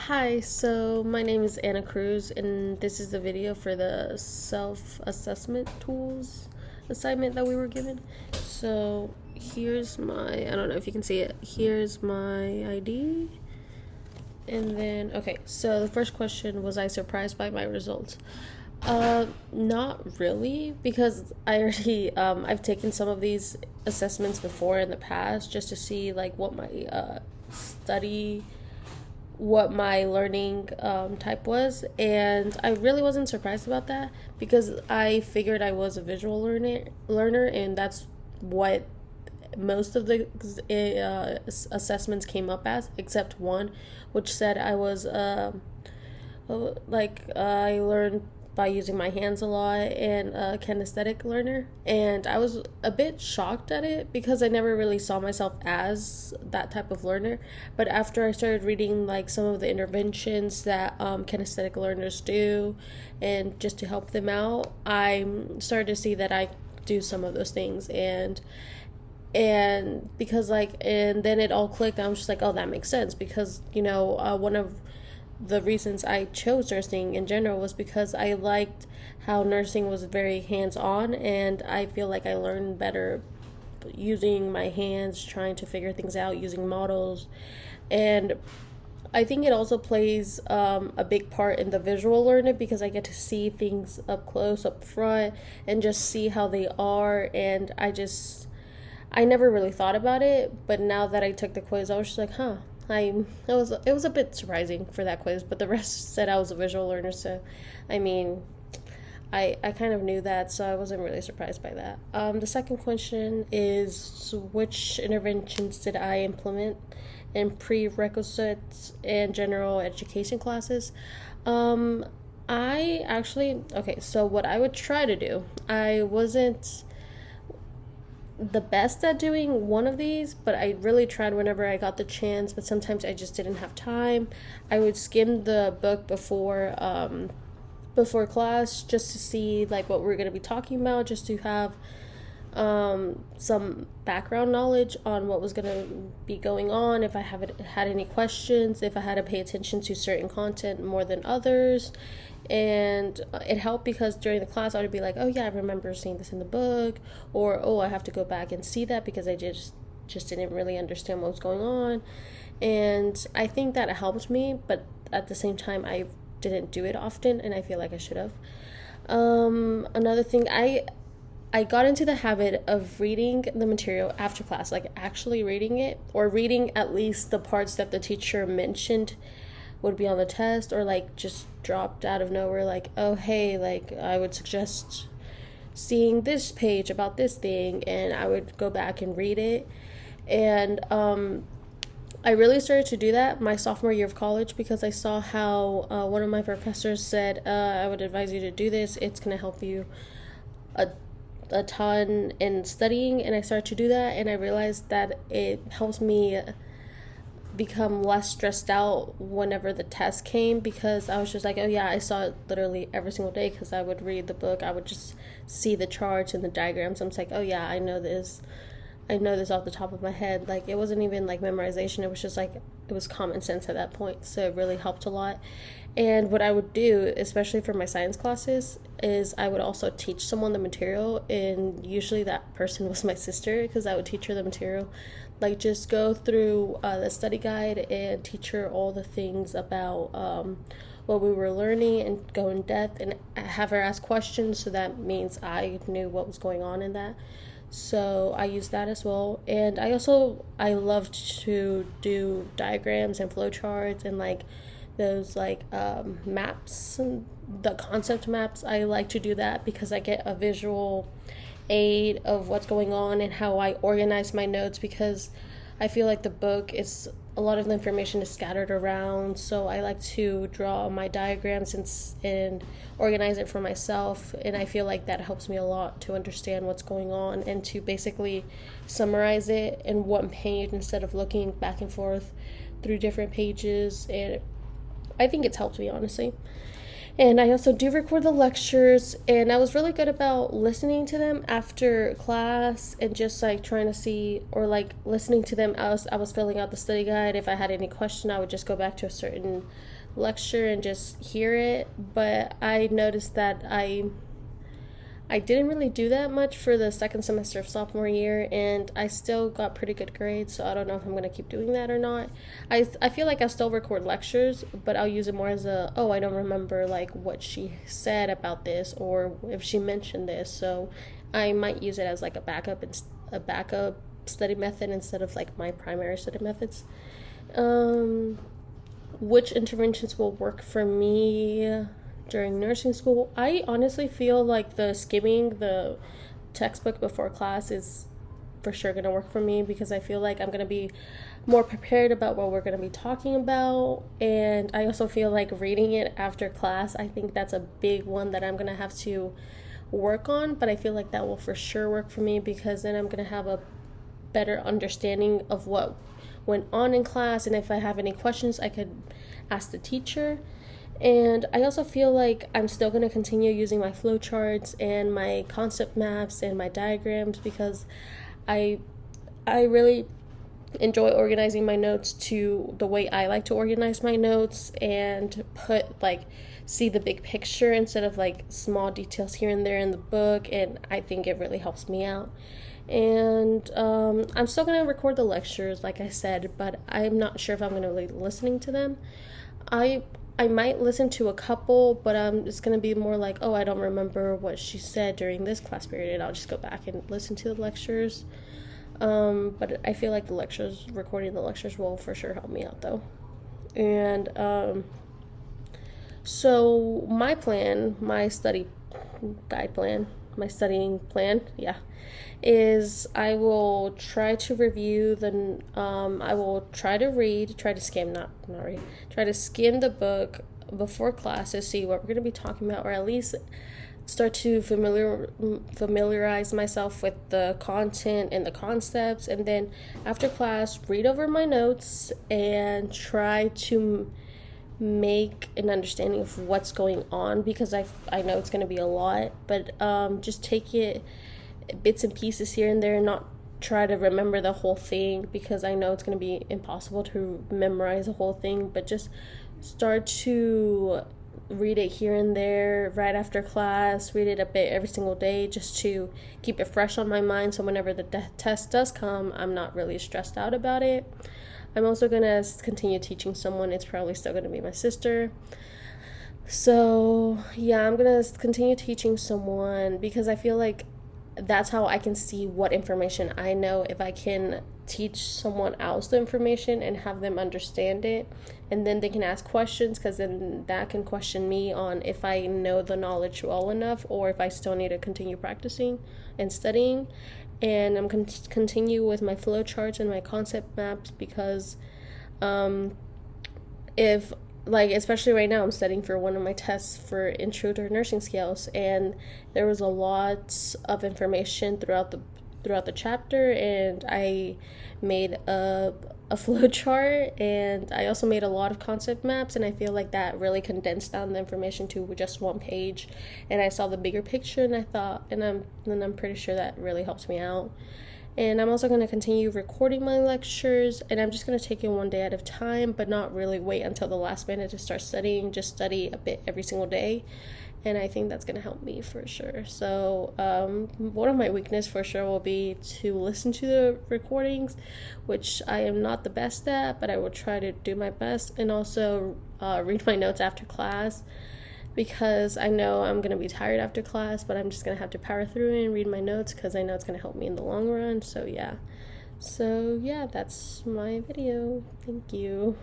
Hi, so my name is Anna Cruz, and this is the video for the self assessment tools assignment that we were given. So here's I don't know if you can see it. Here's my ID. And then, okay, so the first question was, I surprised by my results? Not really, because I already, I've taken some of these assessments before in the past just to see like study what my learning type was, and I really wasn't surprised about that because I figured I was a visual learner, and that's what most of the assessments came up as, except one, which said I was I learned by using my hands a lot and a kinesthetic learner, and I was a bit shocked at it because I never really saw myself as that type of learner. But after I started reading like some of the interventions that kinesthetic learners do, and just to help them out, I started to see that I do some of those things, and because and then it all clicked. I was just like, oh, that makes sense, because one of the reasons I chose nursing in general was because I liked how nursing was very hands-on, and I feel like I learned better using my hands, trying to figure things out, using models. And I think it also plays a big part in the visual learning, because I get to see things up close, up front, and just see how they are. And I never really thought about it, but now that I took the quiz, I was just like, huh. It was a bit surprising for that quiz, but the rest said I was a visual learner, so I mean, I kind of knew that, so I wasn't really surprised by that. The second question is, which interventions did I implement in prerequisites and general education classes? So what I would try to do, I wasn't the best at doing one of these, but I really tried whenever I got the chance, but sometimes I just didn't have time. I would skim the book before class, just to see like what we're going to be talking about, just to have some background knowledge on what was going to be going on, if I haven't had any questions, if I had to pay attention to certain content more than others. And it helped because during the class I would be like, oh yeah, I remember seeing this in the book, or oh, I have to go back and see that because I just didn't really understand what was going on. And I think that it helped me, but at the same time I didn't do it often, and I feel like I should have. Another thing, I got into the habit of reading the material after class, like actually reading it, or reading at least the parts that the teacher mentioned would be on the test, or like just dropped out of nowhere, like, oh hey, like I would suggest seeing this page about this thing, and I would go back and read it. And I really started to do that my sophomore year of college, because I saw how one of my professors said, I would advise you to do this, it's going to help you a ton in studying. And I started to do that, and I realized that it helps me become less stressed out whenever the test came, because I was just like, oh yeah, I saw it literally every single day, because I would read the book, I would just see the charts and the diagrams. I'm just like, oh yeah, I know this off the top of my head. Like, it wasn't even like memorization, it was just like, it was common sense at that point, so it really helped a lot. And what I would do, especially for my science classes, is I would also teach someone the material, and usually that person was my sister, because I would teach her the material, like just go through the study guide and teach her all the things about what we were learning, and go in depth and have her ask questions, so that means I knew what was going on in that. So I used that as well. And I loved to do diagrams and flowcharts, and like those maps, and the concept maps. I like to do that because I get a visual aid of what's going on and how I organize my notes, because I feel like the book is, a lot of the information is scattered around, so I like to draw my diagrams and organize it for myself, and I feel like that helps me a lot to understand what's going on, and to basically summarize it in one page instead of looking back and forth through different pages. And I think it's helped me, honestly. And I also do record the lectures, and I was really good about listening to them after class and just like trying to see, or like listening to them as I was filling out the study guide. If I had any question, I would just go back to a certain lecture and just hear it. But I noticed that I didn't really do that much for the second semester of sophomore year, and I still got pretty good grades, so I don't know if I'm going to keep doing that or not. I feel like I'll still record lectures, but I'll use it more as a, oh, I don't remember like what she said about this or if she mentioned this, so I might use it as like a backup study method instead of like my primary study methods. Which interventions will work for me during nursing school? I honestly feel like the skimming the textbook before class is for sure going to work for me, because I feel like I'm going to be more prepared about what we're going to be talking about. And I also feel like reading it after class, I think that's a big one that I'm going to have to work on, but I feel like that will for sure work for me, because then I'm going to have a better understanding of what went on in class, and if I have any questions I could ask the teacher. And I also feel like I'm still going to continue using my flowcharts and my concept maps and my diagrams, because I really enjoy organizing my notes to the way I like to organize my notes, and see the big picture instead of like small details here and there in the book, and I think it really helps me out. And I'm still going to record the lectures, like I said, but I'm not sure if I'm going to be listening to them. I might listen to a couple, but it's going to be more like, oh, I don't remember what she said during this class period, and I'll just go back and listen to the lectures. But I feel like recording the lectures will for sure help me out, though. And so my plan, my study guide plan, my studying plan, is I will try to review I will try to skim the book before classes, see what we're going to be talking about, or at least start to familiarize myself with the content and the concepts, and then after class read over my notes and try to make an understanding of what's going on, because I know it's going to be a lot, but just take it bits and pieces here and there, and not try to remember the whole thing, because I know it's going to be impossible to memorize the whole thing, but just start to read it here and there right after class, read it a bit every single day, just to keep it fresh on my mind, so whenever the test does come, I'm not really stressed out about it. I'm also going to continue teaching someone. It's probably still going to be my sister. So yeah, I'm going to continue teaching someone, because I feel like that's how I can see what information I know. If I can teach someone else the information and have them understand it, and then they can ask questions, because then that can question me on if I know the knowledge well enough, or if I still need to continue practicing and studying. And I'm going to continue with my flow charts and my concept maps, because if like, especially right now, I'm studying for one of my tests for Intro to Nursing Skills, and there was a lot of information throughout the chapter, and I made a flow chart, and I also made a lot of concept maps, and I feel like that really condensed down the information to just one page, and I saw the bigger picture, and I'm pretty sure that really helps me out. And I'm also going to continue recording my lectures, and I'm just going to take it one day at a time, but not really wait until the last minute to start studying. Just study a bit every single day, and I think that's going to help me for sure. So one of my weaknesses for sure will be to listen to the recordings, which I am not the best at, but I will try to do my best, and also read my notes after class, because I know I'm going to be tired after class, but I'm just going to have to power through it and read my notes, because I know it's going to help me in the long run. So yeah, that's my video. Thank you.